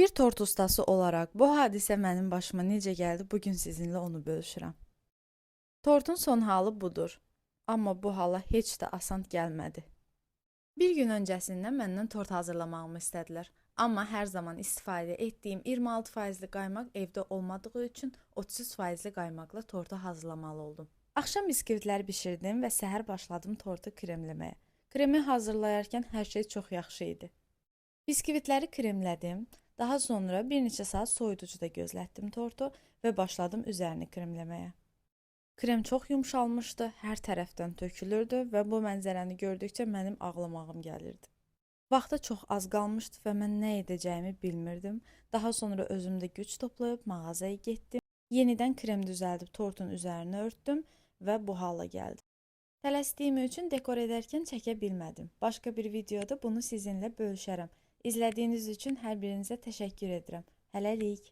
Bir tort ustası olaraq bu hadisə mənim başıma necə gəldi, bugün sizinlə onu bölüşürəm. Tortun son halı budur. Amma bu hala heç də asan gəlmədi. Bir gün öncəsindən məndən tort hazırlamağımı istədilər. Amma hər zaman istifadə etdiyim 26%li qaymaq evdə olmadığı üçün 33%li qaymaqla tortu hazırlamalı oldum. Axşam biskvitləri bişirdim və səhər başladım tortu kremləməyə. Kremi hazırlayarkən hər şey çox yaxşı idi. Biskvitləri kremlədim. Daha sonra bir neçə saat soyuducuda gözlətdim tortu və başladım üzərini kremləməyə. Krem çox yumşalmışdı, hər tərəfdən tökülürdü və bu mənzərəni gördükcə mənim ağlamağım gəlirdi. Vaxta çox az qalmışdı və mən nə edəcəyimi bilmirdim. Daha sonra özümdə güc toplayıb mağazaya getdim. Yenidən krem düzəldib tortun üzərini örtdüm və bu hala gəldim. Tələsdiyim üçün dekor edərkən çəkə bilmədim. Başqa bir videoda bunu sizinlə bölüşərəm. İzlədiyiniz üçün hər birinizə təşəkkür edirəm. Hələlik.